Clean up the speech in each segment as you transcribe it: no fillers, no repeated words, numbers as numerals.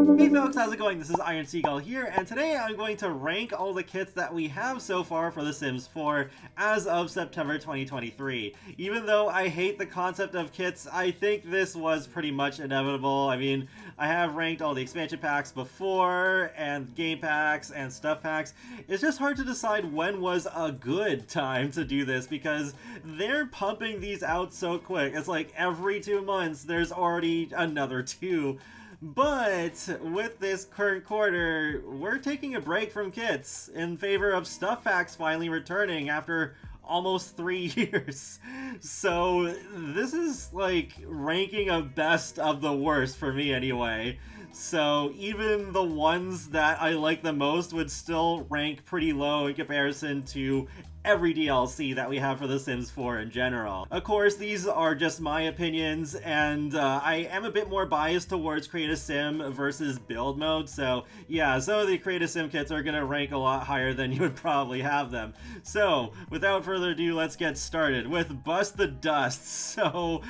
Hey folks, how's it going? This is Iron Seagull here, and today I'm going to rank all the kits that we have so far for The Sims 4 as of September 2023. Even though I hate the concept of kits, I think this was pretty much inevitable. I mean, I have ranked all the expansion packs before, and game packs, and stuff packs. It's just hard to decide when was a good time to do this, because they're pumping these out so quick. It's like every 2 months there's already another 2. But with this current quarter, we're taking a break from kits in favor of stuff packs finally returning after almost 3 years. So this is like ranking a best of the worst for me anyway. So even the ones that I like the most would still rank pretty low in comparison to every DLC that we have for The Sims 4 in general. Of course, these are just my opinions, and I am a bit more biased towards Create a Sim versus Build Mode, so yeah, some of the Create a Sim kits are gonna rank a lot higher than you would probably have them. So, without further ado, let's get started with Bust the Dust. So,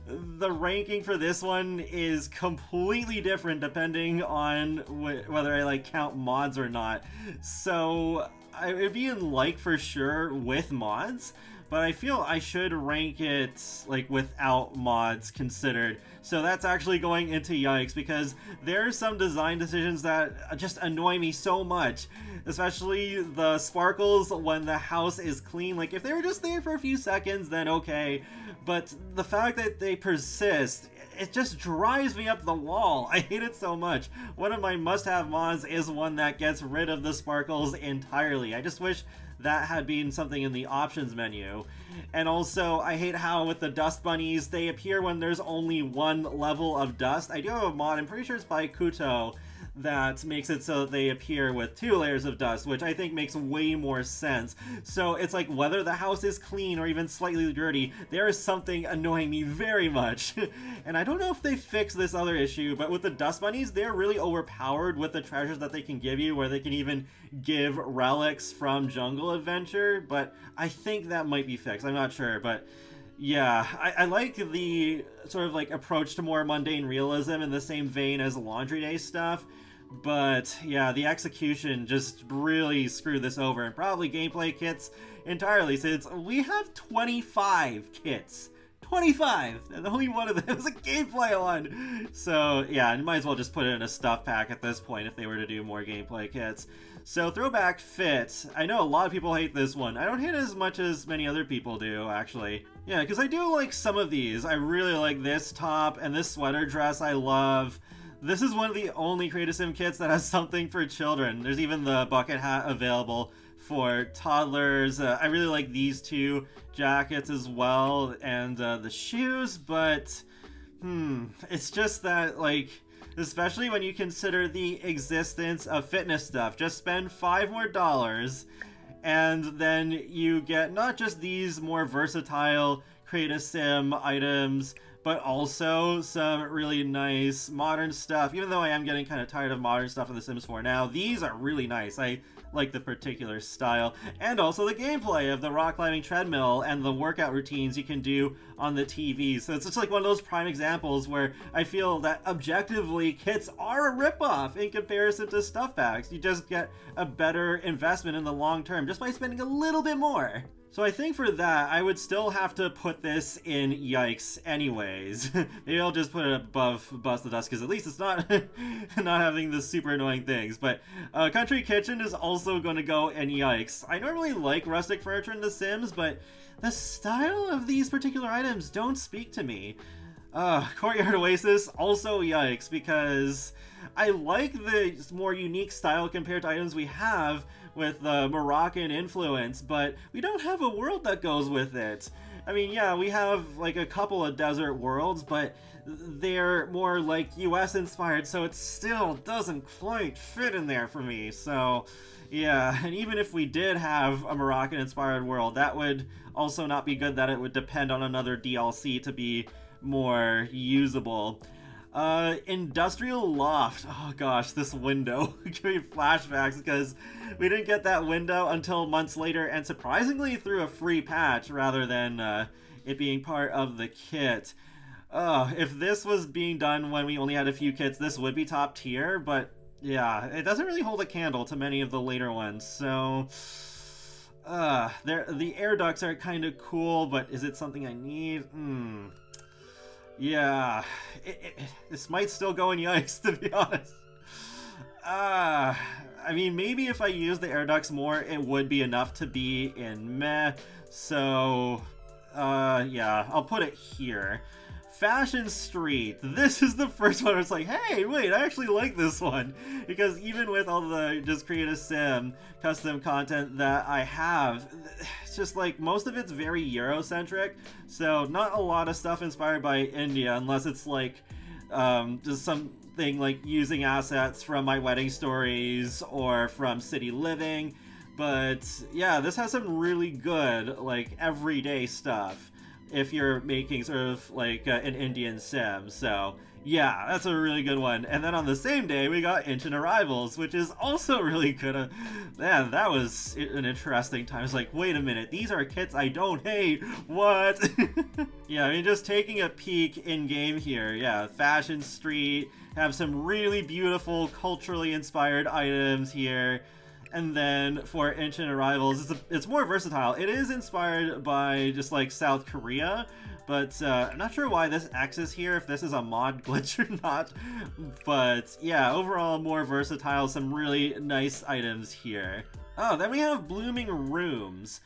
the ranking for this one is completely different depending on whether I like count mods or not. So, it would be in like for sure with mods, but I feel I should rank it like without mods considered. So that's actually going into yikes, because there are some design decisions that just annoy me so much, especially the sparkles when the house is clean. Like if they were just there for a few seconds, then okay, but the fact that they persist, it just drives me up the wall. I hate it so much. One of my must-have mods is one that gets rid of the sparkles entirely. I just wish that had been something in the options menu. And also, I hate how with the dust bunnies, they appear when there's only one level of dust. I do have a mod, I'm pretty sure it's by Kuto, that makes it so that they appear with 2 layers of dust, which I think makes way more sense. So it's like whether the house is clean or even slightly dirty, there is something annoying me very much. And I don't know if they fixed this other issue, but with the dust bunnies, they're really overpowered with the treasures that they can give you, where they can even give relics from Jungle Adventure, but I think that might be fixed. I'm not sure, but yeah, I like the sort of like approach to more mundane realism in the same vein as Laundry Day stuff, but yeah, the execution just really screwed this over, and probably gameplay kits entirely, since we have 25 kits. 25! And only one of them is a gameplay one! So yeah, you might as well just put it in a stuff pack at this point if they were to do more gameplay kits. So Throwback Fit, I know a lot of people hate this one. I don't hate it as much as many other people do, actually. Yeah, because I do like some of these. I really like this top, and this sweater dress I love. This is one of the only Create a Sim kits that has something for children. There's even the bucket hat available for toddlers. I really like these 2 jackets as well, and the shoes, but it's just that, like, especially when you consider the existence of fitness stuff, just spend $5 more and then you get not just these more versatile Create a Sim items, but also some really nice modern stuff. Even though I am getting kind of tired of modern stuff in The Sims 4 now, these are really nice. I like the particular style, and also the gameplay of the rock climbing treadmill and the workout routines you can do on the TV. So it's just like one of those prime examples where I feel that objectively kits are a ripoff in comparison to stuff packs. You just get a better investment in the long term just by spending a little bit more. So I think for that, I would still have to put this in yikes anyways. Maybe I'll just put it above Bust the Dust, because at least it's not not having the super annoying things. But Country Kitchen is also going to go in yikes. I normally like rustic furniture in The Sims, but the style of these particular items don't speak to me. Courtyard Oasis, also yikes, because I like the more unique style compared to items we have with the Moroccan influence, but we don't have a world that goes with it. I mean, yeah, we have like a couple of desert worlds, but they're more like US inspired, so it still doesn't quite fit in there for me. So yeah, and even if we did have a Moroccan inspired world, that would also not be good, that it would depend on another DLC to be more usable. Industrial Loft. Oh gosh, this window. Give me flashbacks, because we didn't get that window until months later, and surprisingly through a free patch rather than it being part of the kit. If this was being done when we only had a few kits, this would be top tier, but yeah, it doesn't really hold a candle to many of the later ones, so... the air ducts are kind of cool, but is it something I need? Yeah, this might still go in yikes, to be honest. I mean, maybe if I use the air ducts more, it would be enough to be in meh, so... yeah, I'll put it here. Fashion Street. This is the first one where it's like, hey, wait, I actually like this one. Because even with all the just create a sim custom content that I have, it's just like most of it's very Eurocentric. So not a lot of stuff inspired by India, unless it's like just something like using assets from My Wedding Stories or from City Living. But yeah, this has some really good like everyday stuff if you're making sort of like an Indian sim. So yeah, that's a really good one. And then on the same day we got Ancient Arrivals, which is also really good. Man, that was an interesting time. It's like, wait a minute, these are kits I don't hate. What? Yeah, I mean, just taking a peek in game here. Yeah, Fashion Street, have some really beautiful culturally inspired items here. And then for Ancient Arrivals, it's more versatile. It is inspired by just like South Korea, but I'm not sure why this X is here, if this is a mod glitch or not. But yeah, overall more versatile, some really nice items here. Oh, then we have Blooming Rooms.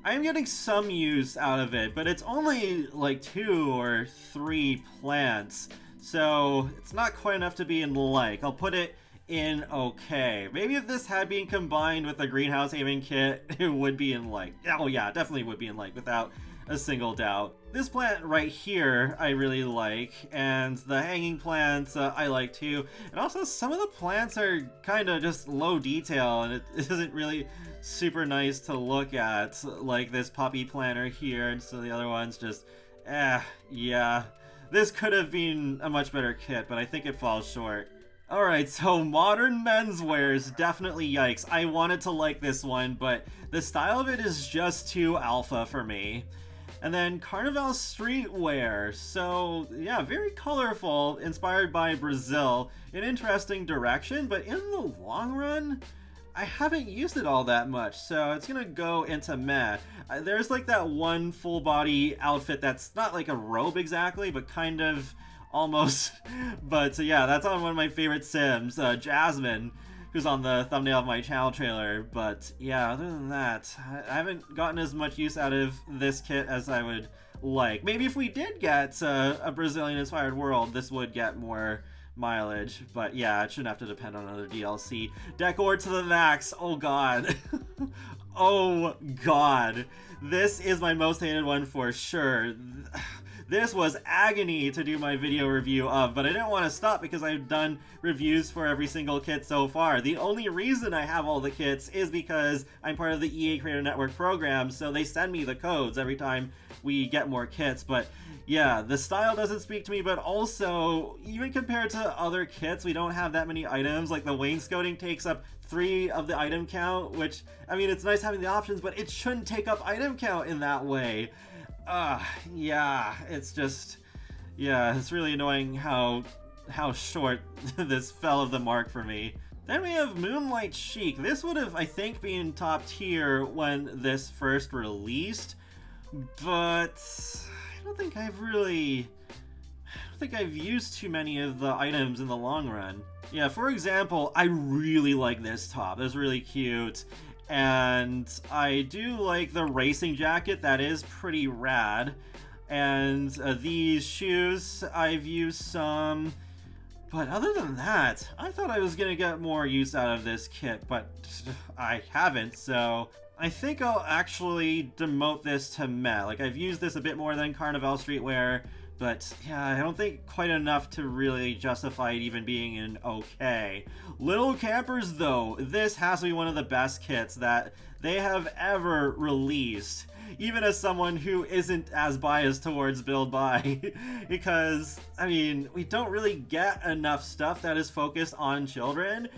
I'm getting some use out of it, but it's only like 2 or 3 plants, so it's not quite enough to be in like. I'll put it in okay. Maybe if this had been combined with the greenhouse aiming kit, it would be in like. Oh yeah, definitely would be in like without a single doubt. This plant right here I really like, and the hanging plants I like too. And also some of the plants are kind of just low detail, and it isn't really super nice to look at, like this poppy planter here, and so the other ones just yeah. This could have been a much better kit, but I think it falls short. Alright, so modern menswear is definitely yikes. I wanted to like this one, but the style of it is just too alpha for me. And then Carnival streetwear. So yeah, very colorful, inspired by Brazil. An interesting direction, but in the long run, I haven't used it all that much, so it's gonna go into meh. There's like that one full body outfit that's not like a robe exactly, but kind of almost. But yeah, that's on one of my favorite sims, Jasmine, who's on the thumbnail of my channel trailer. But yeah, other than that, I haven't gotten as much use out of this kit as I would like. Maybe if we did get a Brazilian inspired world, this would get more mileage, but yeah, it shouldn't have to depend on another DLC. Decor to the max. Oh god. Oh god. This is my most hated one for sure. This was agony to do my video review of, but I didn't want to stop because I've done reviews for every single kit so far. The only reason I have all the kits is because I'm part of the EA Creator Network program, so they send me the codes every time we get more kits. But yeah, the style doesn't speak to me, but also, even compared to other kits, we don't have that many items. Like the wainscoting takes up 3 of the item count, which, I mean, it's nice having the options, but it shouldn't take up item count in that way. Yeah, it's just, yeah, it's really annoying how short this fell of the mark for me. Then we have Moonlight Chic. This would have, I think, been top tier when this first released, but I don't think I've used too many of the items in the long run. Yeah, for example, I really like this top. It's really cute. And I do like the racing jacket. That is pretty rad. And these shoes, I've used some. But other than that, I thought I was going to get more use out of this kit, but I haven't, so I think I'll actually demote this to meh. Like, I've used this a bit more than Carnival streetwear, but yeah, I don't think quite enough to really justify it even being an okay. Little Campers, though, this has to be one of the best kits that they have ever released, even as someone who isn't as biased towards build buy, because, I mean, we don't really get enough stuff that is focused on children.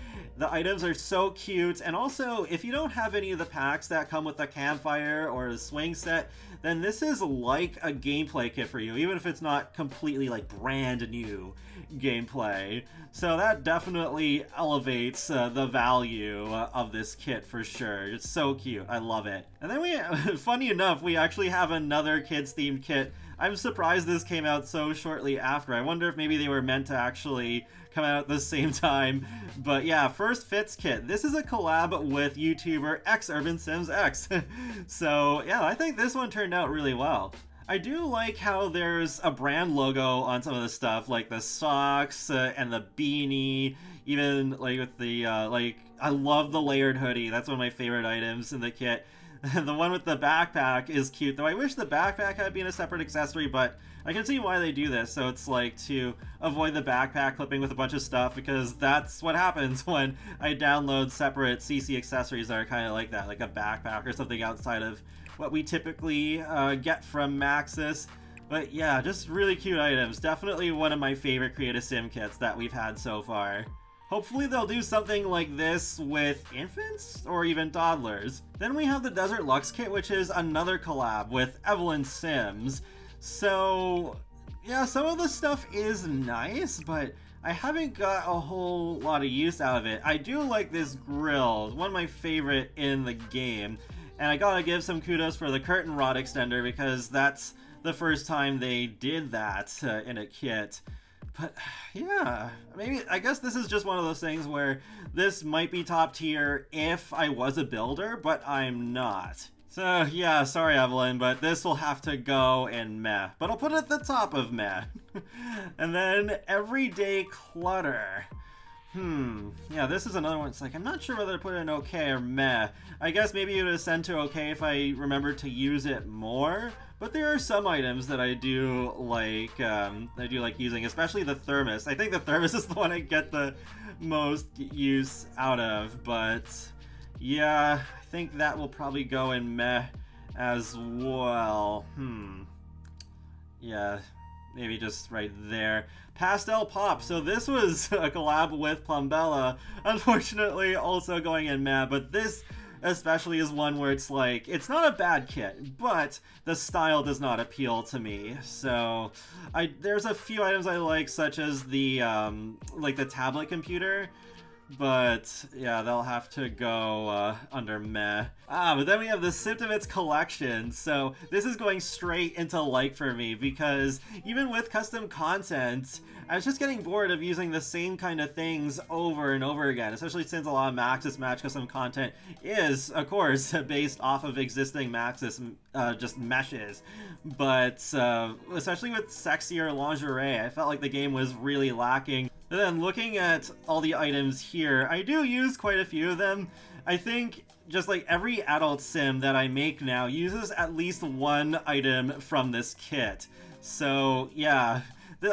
The items are so cute, and also, if you don't have any of the packs that come with the campfire or the swing set, then this is like a gameplay kit for you, even if it's not completely like brand new gameplay. So that definitely elevates the value of this kit for sure. It's so cute. I love it. And then we, funny enough, we actually have another kids themed kit. I'm surprised this came out so shortly after. I wonder if maybe they were meant to actually come out at the same time. But yeah, First Fits kit. This is a collab with YouTuber XUrbanSimsX. So yeah, I think this one turned out really well. I do like how there's a brand logo on some of the stuff, like the socks and the beanie, even like with the, I love the layered hoodie. That's one of my favorite items in the kit. The one with the backpack is cute, though I wish the backpack had been a separate accessory, but I can see why they do this. So it's like to avoid the backpack clipping with a bunch of stuff, because that's what happens when I download separate CC accessories that are kind of like that, like a backpack or something outside of what we typically get from Maxis. But yeah, just really cute items. Definitely one of my favorite Create a Sim kits that we've had so far. Hopefully they'll do something like this with infants or even toddlers. Then we have the Desert Luxe kit, which is another collab with Evelyn Sims. So yeah, some of the stuff is nice, but I haven't got a whole lot of use out of it. I do like this grill, it's one of my favorite in the game. And I gotta give some kudos for the curtain rod extender, because that's the first time they did that in a kit. But yeah, maybe, I guess this is just one of those things where this might be top tier if I was a builder, but I'm not. So yeah, sorry Evelyn, but this will have to go in meh. But I'll put it at the top of meh. And then Everyday Clutter. Yeah, this is another one. It's like, I'm not sure whether to put it in okay or meh. I guess maybe it would ascend to okay if I remember to use it more. But there are some items that I do like using, especially the thermos. I think the thermos is the one I get the most use out of, but yeah, I think that will probably go in meh as well. Yeah, maybe just right there. Pastel Pop. So this was a collab with Plumbella. Unfortunately, also going in meh, but this especially is one where it's like, it's not a bad kit, but the style does not appeal to me. So there's a few items I like, such as the like the tablet computer, but yeah, they'll have to go under meh. But then we have the Symptomits collection. So this is going straight into like for me, because even with custom content, I was just getting bored of using the same kind of things over and over again, especially since a lot of Maxis Match custom content is, of course, based off of existing Maxis just meshes. But especially with sexier lingerie, I felt like the game was really lacking. And then looking at all the items here, I do use quite a few of them. I think just like every adult sim that I make now uses at least one item from this kit. So yeah,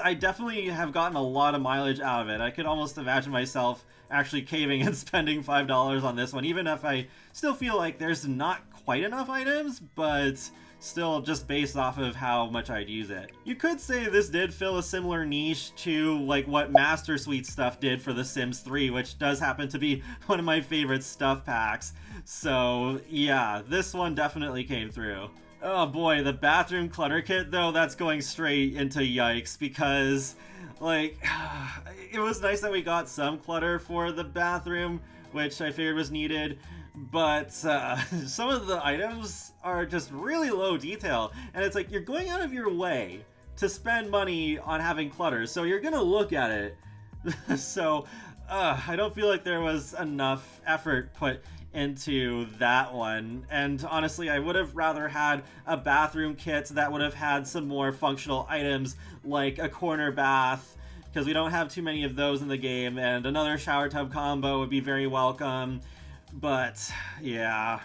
I definitely have gotten a lot of mileage out of it. I could almost imagine myself actually caving and spending $5 on this one, even if I still feel like there's not quite enough items, but still just based off of how much I'd use it. You could say this did fill a similar niche to like what Master Suite stuff did for The Sims 3, which does happen to be one of my favorite stuff packs. So yeah, this one definitely came through. Oh boy, the bathroom clutter kit though, that's going straight into yikes, because like, it was nice that we got some clutter for the bathroom, which I figured was needed, but some of the items are just really low detail, and it's like you're going out of your way to spend money on having clutter, so you're gonna look at it. So I don't feel like there was enough effort put into that one, and honestly I would have rather had a bathroom kit that would have had some more functional items, like a corner bath, because we don't have too many of those in the game, and another shower tub combo would be very welcome. But yeah,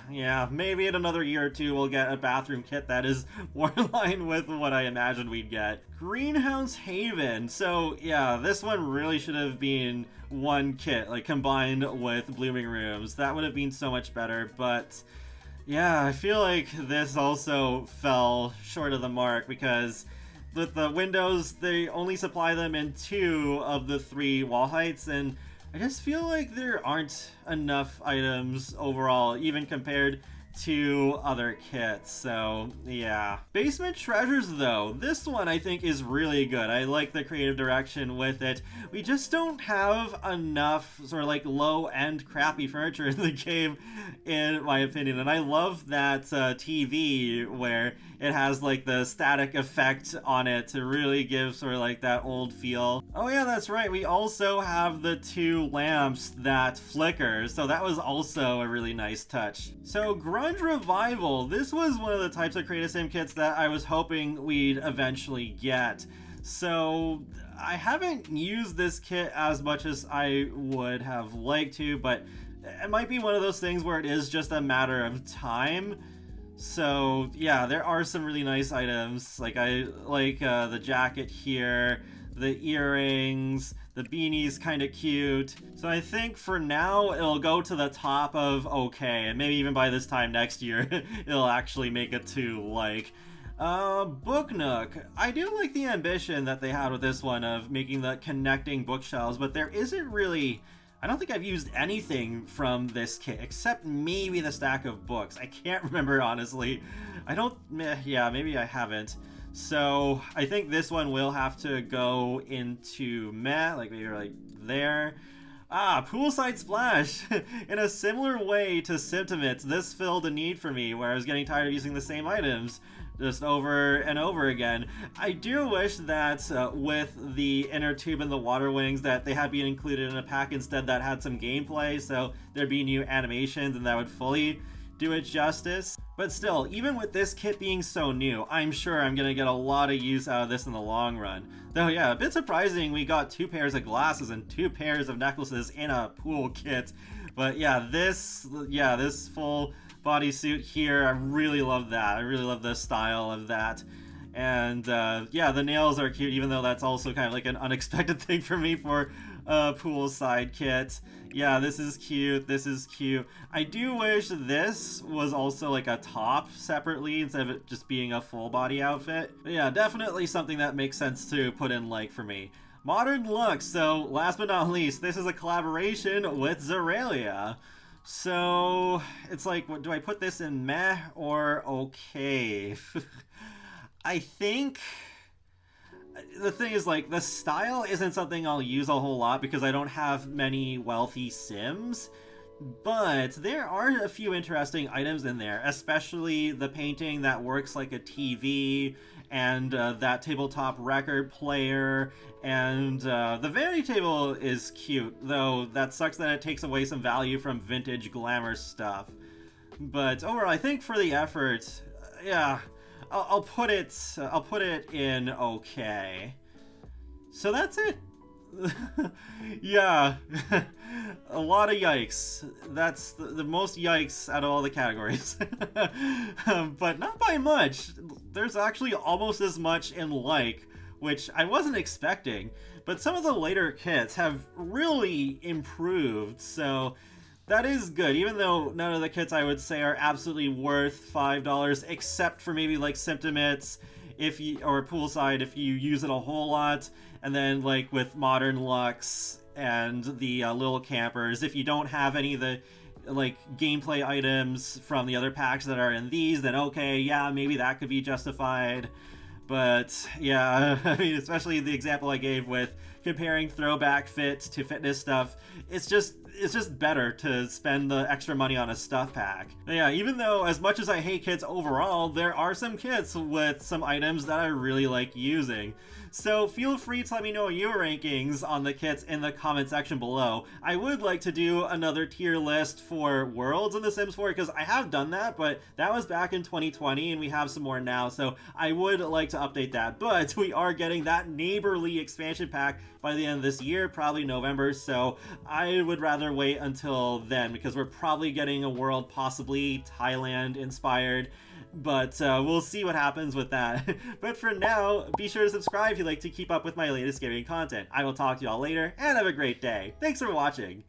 maybe in another year or two we'll get a bathroom kit that is more in line with what I imagined we'd get. Greenhouse Haven. So yeah, this one really should have been one kit, like combined with Blooming Rooms. That would have been so much better, but yeah, I feel like this also fell short of the mark, because with the windows, they only supply them in 2 of the 3 wall heights, and I just feel like there aren't enough items overall, even compared to other kits, so yeah. Basement Treasures though, this one I think is really good. I like the creative direction with it. We just don't have enough sort of like low-end crappy furniture in the game, in my opinion, and I love that TV where it has like the static effect on it to really give sort of like that old feel. Oh yeah, that's right, we also have the 2 lamps that flicker, so that was also a really nice touch. So Grunge Revival, this was one of the types of Create a Sim kits that I was hoping we'd eventually get. So I haven't used this kit as much as I would have liked to, but it might be one of those things where it is just a matter of time. So yeah, there are some really nice items. Like I like the jacket here, the earrings, the beanie's kind of cute. So I think for now it'll go to the top of okay, and maybe even by this time next year it'll actually make it to like Book Nook. I do like the ambition that they had with this one of making the connecting bookshelves, but there isn't really, I don't think I've used anything from this kit except maybe the stack of books. I can't remember honestly. I don't, yeah, maybe I haven't. So I think this one will have to go into meh, like maybe like there. Ah, Poolside Splash! In a similar way to Symptomates, this filled a need for me where I was getting tired of using the same items just over and over again. I do wish that with the inner tube and the water wings that they had been included in a pack instead that had some gameplay, so there'd be new animations and that would fully do it justice. But still, even with this kit being so new, I'm sure I'm gonna get a lot of use out of this in the long run. Though yeah, a bit surprising we got 2 pairs of glasses and 2 pairs of necklaces in a pool kit. But yeah, this full bodysuit here, I really love that. I really love the style of that. And yeah, the nails are cute, even though that's also kind of like an unexpected thing for me for a poolside kit. Yeah, this is cute, this is cute. I do wish this was also like a top separately instead of it just being a full body outfit. But yeah, definitely something that makes sense to put in like for me. Modern Looks, so last but not least, this is a collaboration with Zorrelia. So it's like, do I put this in meh or okay? I think the thing is, like, the style isn't something I'll use a whole lot because I don't have many wealthy Sims, but there are a few interesting items in there, especially the painting that works like a TV, and that tabletop record player, and the vanity table is cute, though that sucks that it takes away some value from vintage glamour stuff. But overall, I think for the effort, yeah, I'll put it in okay. So that's it. Yeah, a lot of yikes. That's the most yikes out of all the categories. But not by much. There's actually almost as much in like, which I wasn't expecting. But some of the later kits have really improved, so that is good, even though none of the kits I would say are absolutely worth $5, except for maybe like Symptomates, or Poolside if you use it a whole lot, and then like with Modern Lux and the Little Campers, if you don't have any of the like gameplay items from the other packs that are in these, then okay, yeah, maybe that could be justified. But yeah, I mean, especially the example I gave with comparing throwback fit to fitness stuff, it's just better to spend the extra money on a stuff pack. But yeah, even though as much as I hate kits overall, there are some kits with some items that I really like using. So feel free to let me know your rankings on the kits in the comment section below. I would like to do another tier list for worlds in The Sims 4 because I have done that, but that was back in 2020 and we have some more now, so I would like to update that. But we are getting that Neighborly expansion pack by the end of this year, probably November, so I would rather wait until then because we're probably getting a world possibly Thailand inspired. But we'll see what happens with that. But for now, be sure to subscribe if you'd like to keep up with my latest gaming content. I will talk to y'all later, and have a great day. Thanks for watching!